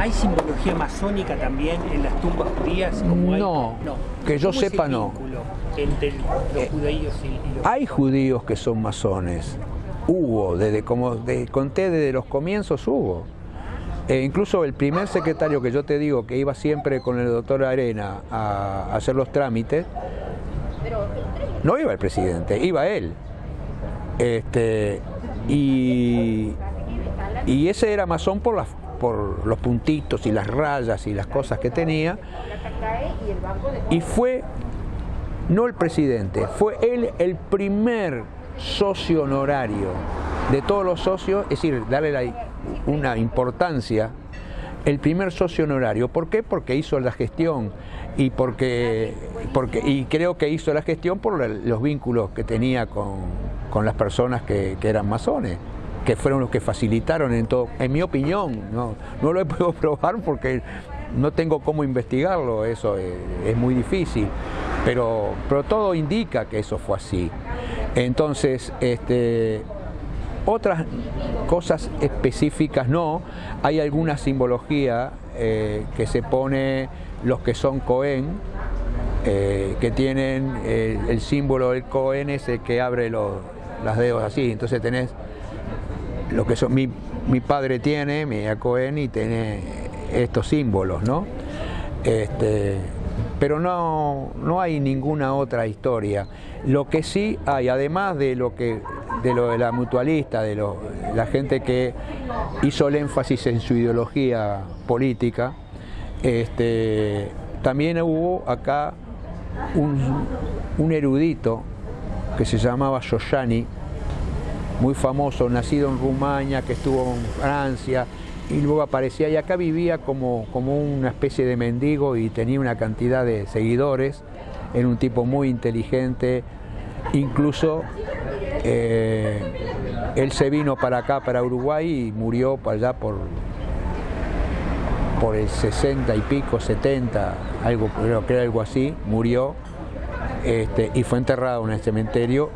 ¿Hay simbología masónica también en las tumbas judías? Como No, que yo sepa no. Entre los judíos y los... Hay judíos que son masones. Hubo, conté desde los comienzos hubo. Incluso el primer secretario que yo te digo que iba siempre con el doctor Arena a hacer los trámites, no iba el presidente, iba él. Y ese era masón por los puntitos y las rayas y las cosas que tenía. Y fue, no el presidente, fue él el primer socio honorario de todos los socios, es decir, darle una importancia, el primer socio honorario. ¿Por qué? Porque hizo la gestión y y creo que hizo la gestión por los vínculos que tenía con las personas que eran masones, que fueron los que facilitaron en todo, en mi opinión, no lo he podido probar porque no tengo cómo investigarlo, eso es muy difícil, pero todo indica que eso fue así. Entonces, otras cosas específicas no, hay alguna simbología que se pone los que son Cohen, que tienen el símbolo del Cohen ese que abre los dedos así, entonces tenés lo que son, mi padre tiene, mi Cohen, y tiene estos símbolos, ¿no? Pero no hay ninguna otra historia. Lo que sí hay, además de lo de la mutualista, la gente que hizo el énfasis en su ideología política, también hubo acá un erudito que se llamaba Giuliani, muy famoso, nacido en Rumania, que estuvo en Francia, y luego aparecía, y acá vivía como una especie de mendigo y tenía una cantidad de seguidores. Era un tipo muy inteligente, incluso él se vino para acá, para Uruguay, y murió para allá por el 60 y pico, 70, creo que era algo así, murió, y fue enterrado en el cementerio.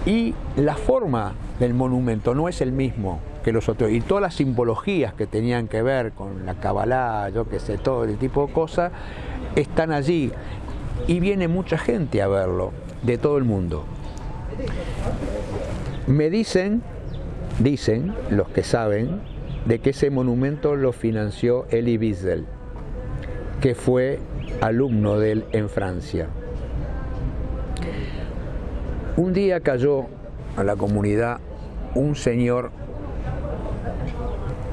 Y la forma del monumento no es el mismo que los otros, y todas las simbologías que tenían que ver con la Kabbalah, yo qué sé, todo el tipo de cosas, están allí, y viene mucha gente a verlo, de todo el mundo. Me dicen los que saben, de que ese monumento lo financió Elie Wiesel, que fue alumno de él en Francia. Un día cayó a la comunidad un señor,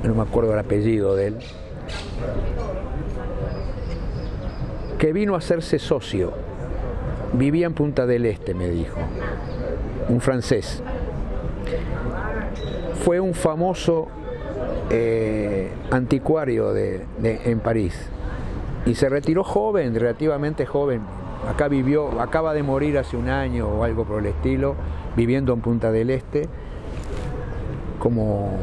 no me acuerdo el apellido de él, que vino a hacerse socio. Vivía en Punta del Este, me dijo, un francés. Fue un famoso anticuario en París, y se retiró joven, relativamente joven. Acá vivió, acaba de morir hace un año o algo por el estilo, viviendo en Punta del Este, como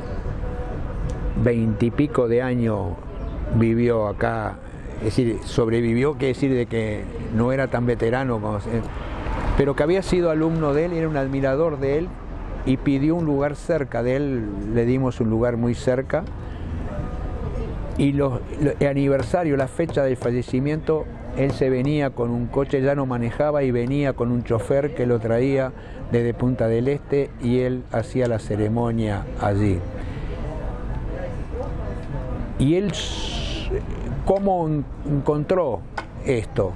20 y pico de años vivió acá, es decir, sobrevivió, quiere decir de que no era tan veterano, pero que había sido alumno de él, era un admirador de él, y pidió un lugar cerca de él, le dimos un lugar muy cerca, y el aniversario, la fecha del fallecimiento, él se venía con un coche, ya no manejaba, y venía con un chofer que lo traía desde Punta del Este, y él hacía la ceremonia allí. Y él, ¿cómo encontró esto?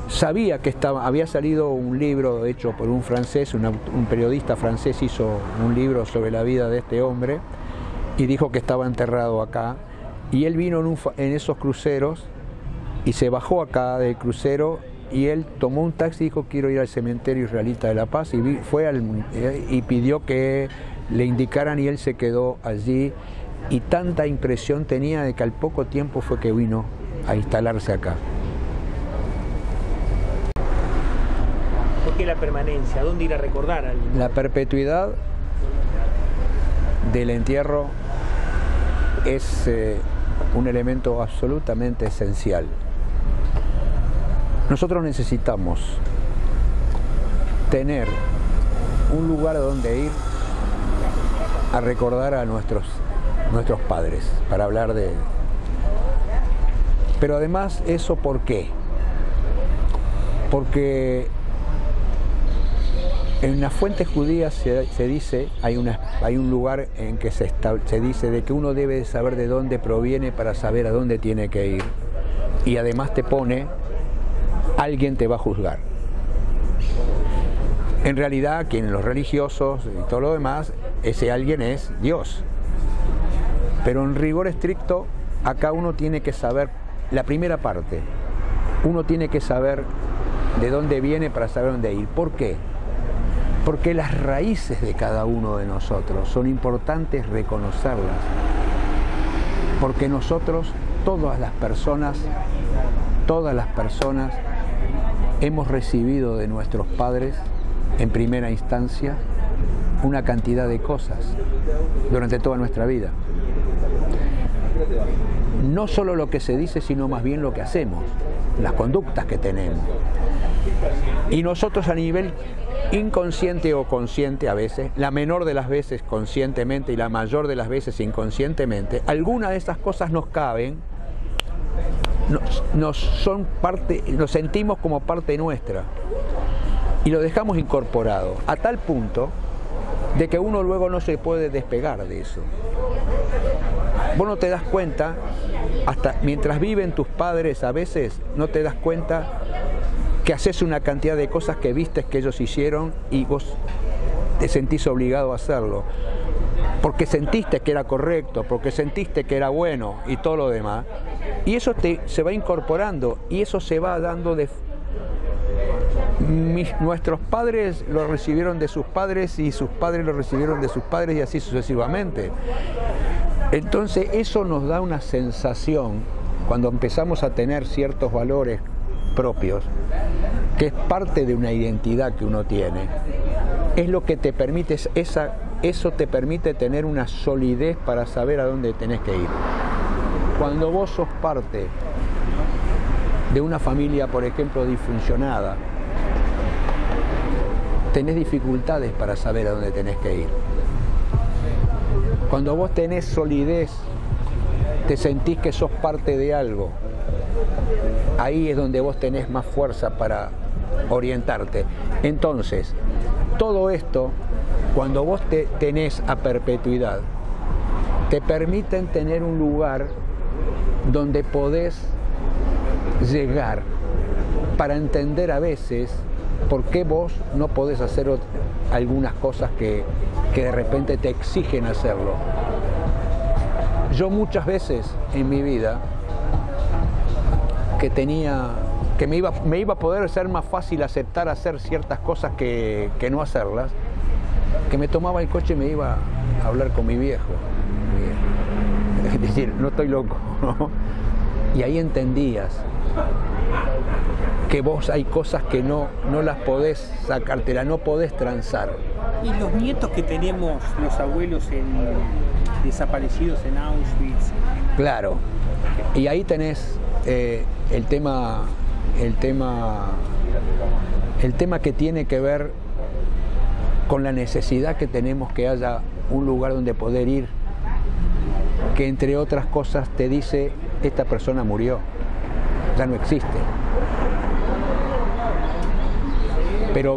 Sabía que había salido un libro hecho por un francés, un periodista francés hizo un libro sobre la vida de este hombre, y dijo que estaba enterrado acá, y él vino en esos cruceros, y se bajó acá del crucero, y él tomó un taxi y dijo: quiero ir al cementerio israelita de La Paz, y fue y pidió que le indicaran, y él se quedó allí, y tanta impresión tenía de que al poco tiempo fue que vino a instalarse acá. ¿Por qué la permanencia? ¿Dónde ir a recordar? La perpetuidad del entierro es un elemento absolutamente esencial. Nosotros necesitamos tener un lugar donde ir a recordar a nuestros padres, para hablar Pero además, ¿eso por qué? Porque en las fuentes judías se dice, hay un lugar en que se dice de que uno debe saber de dónde proviene para saber a dónde tiene que ir. Y además te pone, alguien te va a juzgar. En realidad, quien los religiosos y todo lo demás, ese alguien es Dios. Pero en rigor estricto, acá uno tiene que saber la primera parte. Uno tiene que saber de dónde viene para saber dónde ir. ¿Por qué? Porque las raíces de cada uno de nosotros son importantes reconocerlas. Porque nosotros, todas las personas, hemos recibido de nuestros padres, en primera instancia, una cantidad de cosas durante toda nuestra vida. No solo lo que se dice, sino más bien lo que hacemos, las conductas que tenemos. Y nosotros a nivel inconsciente o consciente a veces, la menor de las veces conscientemente y la mayor de las veces inconscientemente, algunas de esas cosas nos caben, nos sentimos como parte nuestra y lo dejamos incorporado a tal punto de que uno luego no se puede despegar de eso. Vos no te das cuenta, hasta mientras viven tus padres a veces, no te das cuenta que haces una cantidad de cosas que viste que ellos hicieron y vos te sentís obligado a hacerlo. Porque sentiste que era correcto, porque sentiste que era bueno y todo lo demás. Y eso se va incorporando y eso se va dando de... Nuestros padres lo recibieron de sus padres y sus padres lo recibieron de sus padres y así sucesivamente. Entonces eso nos da una sensación, cuando empezamos a tener ciertos valores propios, que es parte de una identidad que uno tiene, es lo que te permite, eso te permite tener una solidez para saber a dónde tenés que ir. Cuando vos sos parte de una familia, por ejemplo, disfuncionada, tenés dificultades para saber a dónde tenés que ir. Cuando vos tenés solidez, te sentís que sos parte de algo, ahí es donde vos tenés más fuerza para orientarte. Entonces, todo esto, cuando vos tenés a perpetuidad, te permiten tener un lugar donde podés llegar para entender a veces por qué vos no podés hacer algunas cosas que de repente te exigen hacerlo. Yo muchas veces en mi vida que me iba a poder ser más fácil aceptar hacer ciertas cosas que no hacerlas, que me tomaba el coche y me iba a hablar con mi viejo. Es decir, no estoy loco, ¿no? Y ahí entendías que vos hay cosas que no las podés sacártela, no podés transar. Y los nietos que tenemos, los abuelos desaparecidos en Auschwitz. Claro, y ahí tenés el tema que tiene que ver con la necesidad que tenemos que haya un lugar donde poder ir, que entre otras cosas te dice, esta persona murió, ya no existe. Pero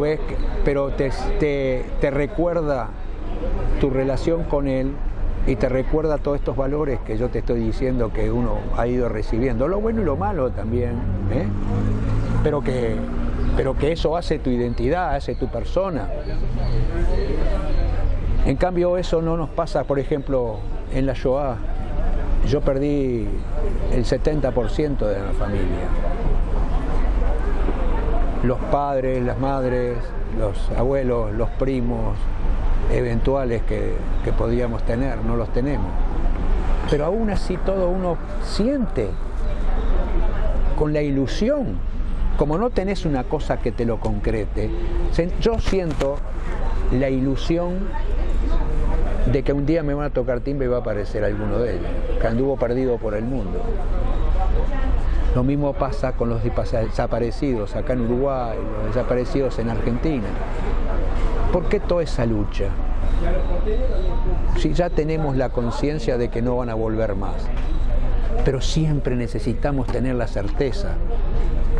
te recuerda tu relación con él y te recuerda todos estos valores que yo te estoy diciendo que uno ha ido recibiendo, lo bueno y lo malo también, ¿eh? Pero que eso hace tu identidad, hace tu persona. En cambio eso no nos pasa, por ejemplo, en la Shoah. Yo perdí el 70% de la familia. Los padres, las madres, los abuelos, los primos eventuales que podíamos tener, no los tenemos. Pero aún así todo uno siente con la ilusión, como no tenés una cosa que te lo concrete, yo siento la ilusión de que un día me van a tocar timbre y va a aparecer alguno de ellos, que anduvo perdido por el mundo. Lo mismo pasa con los desaparecidos acá en Uruguay, los desaparecidos en Argentina. ¿Por qué toda esa lucha? Si ya tenemos la conciencia de que no van a volver más. pero siempre necesitamos tener la certeza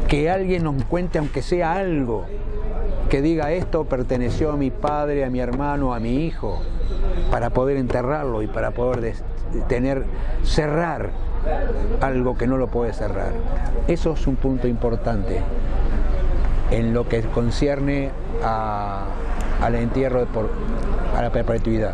que alguien nos cuente, aunque sea algo, que diga esto perteneció a mi padre, a mi hermano, a mi hijo, para poder enterrarlo y para poder cerrar algo que no lo puede cerrar. Eso es un punto importante en lo que concierne al entierro a la perpetuidad.